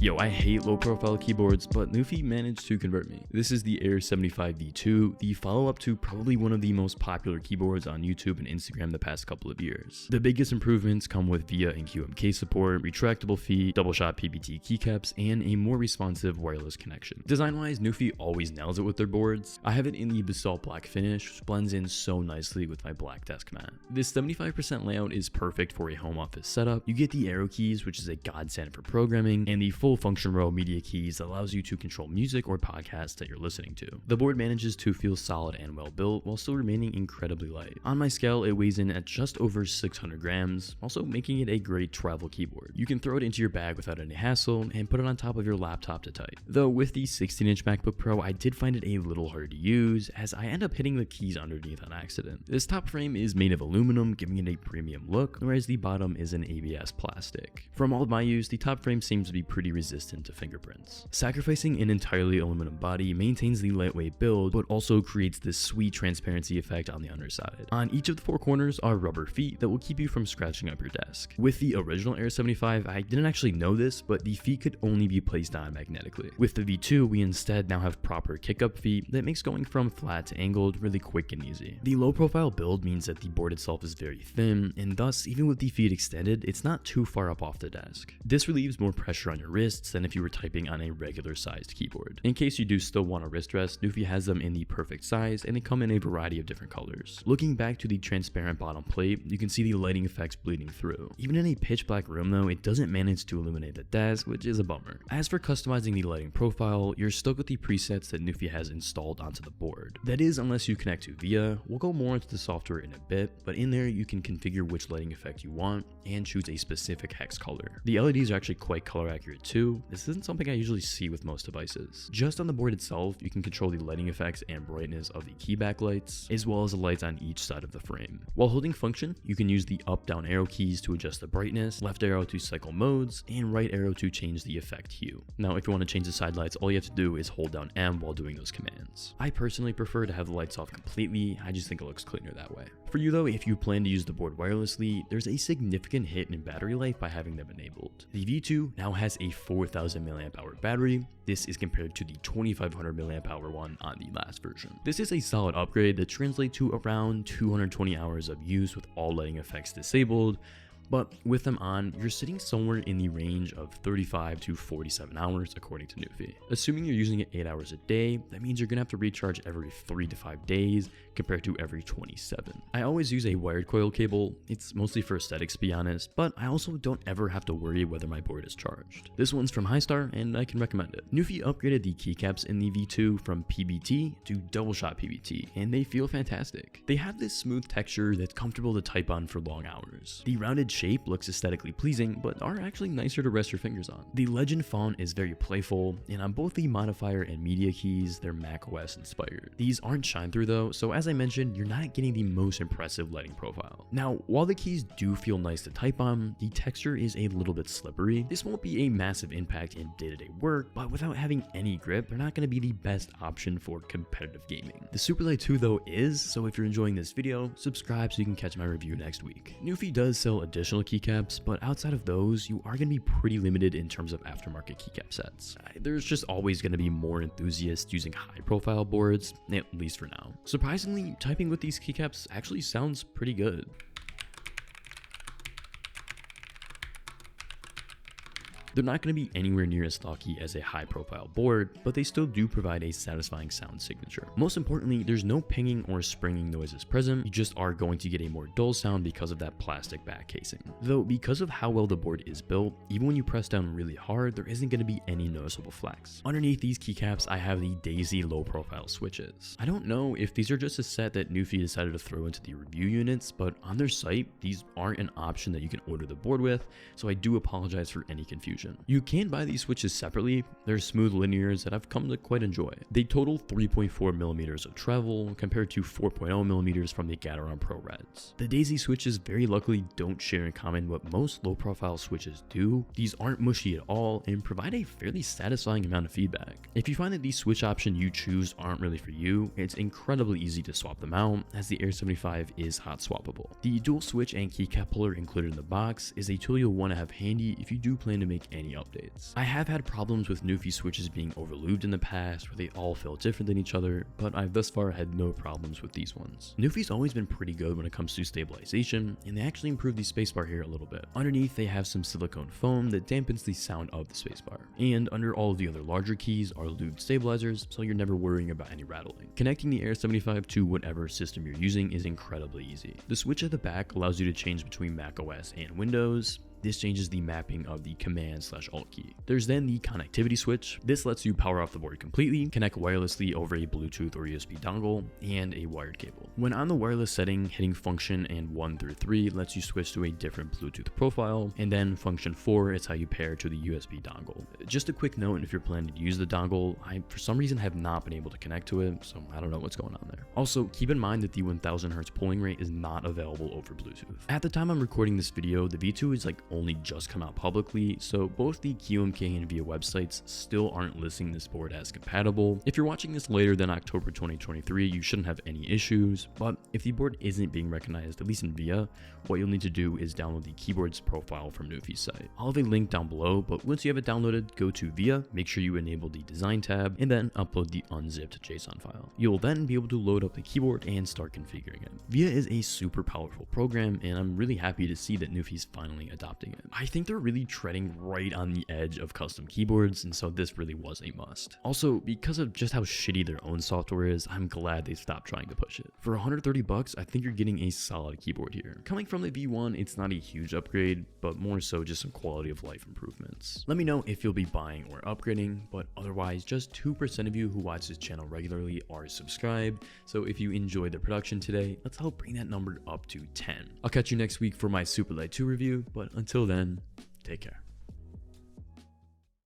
Yo, I hate low profile keyboards, but Nufy managed to convert me. This is the Air 75 V2, the follow-up to probably one of the most popular keyboards on YouTube and Instagram the past couple of years. The biggest improvements come with VIA and QMK support, retractable feet, double shot PBT keycaps, and a more responsive wireless connection. Design-wise, Nufy always nails it with their boards. I have it in the basalt black finish, which blends in so nicely with my black desk mat. This 75% layout is perfect for a home office setup. You get the arrow keys, which is a godsend for programming, and the full function row media keys that allows you to control music or podcasts that you're listening to. The board manages to feel solid and well built while still remaining incredibly light. On my scale, it weighs in at just over 600 grams, also making it a great travel keyboard. You can throw it into your bag without any hassle and put it on top of your laptop to type. Though with the 16-inch MacBook Pro, I did find it a little hard to use as I end up hitting the keys underneath on accident. This top frame is made of aluminum, giving it a premium look, whereas the bottom is an ABS plastic. From all of my use, the top frame seems to be pretty resistant to fingerprints. Sacrificing an entirely aluminum body maintains the lightweight build, but also creates this sweet transparency effect on the underside. On each of the four corners are rubber feet that will keep you from scratching up your desk. With the original Air 75, I didn't actually know this, but the feet could only be placed on magnetically. With the V2, we instead now have proper kick-up feet that makes going from flat to angled really quick and easy. The low-profile build means that the board itself is very thin, and thus, even with the feet extended, it's not too far up off the desk. This relieves more pressure on your wrists than if you were typing on a regular sized keyboard. In case you do still want a wrist rest, Nufy has them in the perfect size and they come in a variety of different colors. Looking back to the transparent bottom plate, you can see the lighting effects bleeding through. Even in a pitch black room though, it doesn't manage to illuminate the desk, which is a bummer. As for customizing the lighting profile, you're stuck with the presets that Nufy has installed onto the board. That is, unless you connect to VIA. We'll go more into the software in a bit, but in there you can configure which lighting effect you want and choose a specific hex color. The LEDs are actually quite color accurate too. This isn't something I usually see with most devices. Just on the board itself, you can control the lighting effects and brightness of the key backlights, as well as the lights on each side of the frame. While holding function, you can use the up-down arrow keys to adjust the brightness, left arrow to cycle modes, and right arrow to change the effect hue. Now, if you want to change the side lights, all you have to do is hold down M while doing those commands. I personally prefer to have the lights off completely. I just think it looks cleaner that way. For you though, if you plan to use the board wirelessly, there's a significant hit in battery life by having them enabled. The V2 now has a 4000 mAh battery. This is compared to the 2500 mAh one on the last version. This is a solid upgrade that translates to around 220 hours of use with all lighting effects disabled. But with them on, you're sitting somewhere in the range of 35 to 47 hours according to Nufy. Assuming you're using it 8 hours a day, that means you're gonna have to recharge every 3 to 5 days compared to every 27. I always use a wired coil cable. It's mostly for aesthetics to be honest, but I also don't ever have to worry whether my board is charged. This one's from Highstar and I can recommend it. Nufy upgraded the keycaps in the V2 from PBT to double shot PBT, and they feel fantastic. They have this smooth texture that's comfortable to type on for long hours. The rounded shape looks aesthetically pleasing, but are actually nicer to rest your fingers on. The legend font is very playful, and on both the modifier and media keys, they're macOS inspired. These aren't shine through though, so as I mentioned, you're not getting the most impressive lighting profile. Now, while the keys do feel nice to type on, the texture is a little bit slippery. This won't be a massive impact in day-to-day work, but without having any grip, they're not going to be the best option for competitive gaming. The Superlight 2 though is, so if you're enjoying this video, subscribe so you can catch my review next week. Nufy does sell additional keycaps, but outside of those, you are going to be pretty limited in terms of aftermarket keycap sets. There's just always going to be more enthusiasts using high-profile boards, at least for now. Surprisingly, typing with these keycaps actually sounds pretty good. They're not going to be anywhere near as stocky as a high-profile board, but they still do provide a satisfying sound signature. Most importantly, there's no pinging or springing noises present. You just are going to get a more dull sound because of that plastic back casing. Though, because of how well the board is built, even when you press down really hard, there isn't going to be any noticeable flex. Underneath these keycaps, I have the Daisy low-profile switches. I don't know if these are just a set that Nufy decided to throw into the review units, but on their site, these aren't an option that you can order the board with, so I do apologize for any confusion. You can buy these switches separately. They're smooth linears that I've come to quite enjoy. They total 3.4 millimeters of travel compared to 4.0 millimeters from the Gateron Pro Reds. The Daisy switches very luckily don't share in common what most low profile switches do. These aren't mushy at all and provide a fairly satisfying amount of feedback. If you find that these switch options you choose aren't really for you, it's incredibly easy to swap them out as the Air 75 is hot swappable. The dual switch and keycap puller included in the box is a tool you'll want to have handy if you do plan to make any updates. I have had problems with Nufy switches being overlubed in the past where they all feel different than each other, but I've thus far had no problems with these ones. Nufy's always been pretty good when it comes to stabilization, and they actually improved the spacebar here a little bit. Underneath they have some silicone foam that dampens the sound of the spacebar, and under all of the other larger keys are lubed stabilizers, so you're never worrying about any rattling. Connecting the Air 75 to whatever system you're using is incredibly easy. The switch at the back allows you to change between macOS and Windows. This changes the mapping of the Command/Alt key. There's then the connectivity switch. This lets you power off the board completely, connect wirelessly over a Bluetooth or USB dongle, and a wired cable. When on the wireless setting, hitting function and 1 through 3 lets you switch to a different Bluetooth profile, and then function 4 is how you pair to the USB dongle. Just a quick note, if you're planning to use the dongle, I for some reason have not been able to connect to it, so I don't know what's going on there. Also, keep in mind that the 1000 Hz polling rate is not available over Bluetooth. At the time I'm recording this video, the V2 is only just come out publicly, so both the QMK and VIA websites still aren't listing this board as compatible. If you're watching this later than October 2023, you shouldn't have any issues, but if the board isn't being recognized, at least in VIA, what you'll need to do is download the keyboards profile from Nufy's site. I'll have a link down below, but once you have it downloaded, go to VIA, make sure you enable the design tab, and then upload the unzipped JSON file. You'll then be able to load up the keyboard and start configuring it. VIA is a super powerful program, and I'm really happy to see that Nufy's finally adopting it. I think they're really treading right on the edge of custom keyboards, and so this really was a must. Also, because of just how shitty their own software is, I'm glad they stopped trying to push it. For 130 bucks, I think you're getting a solid keyboard here. Coming from the V1, it's not a huge upgrade, but more so just some quality of life improvements. Let me know if you'll be buying or upgrading, but otherwise, just 2% of you who watch this channel regularly are subscribed, so if you enjoyed the production today, let's help bring that number up to 10. I'll catch you next week for my Superlight 2 review, but until then, take care.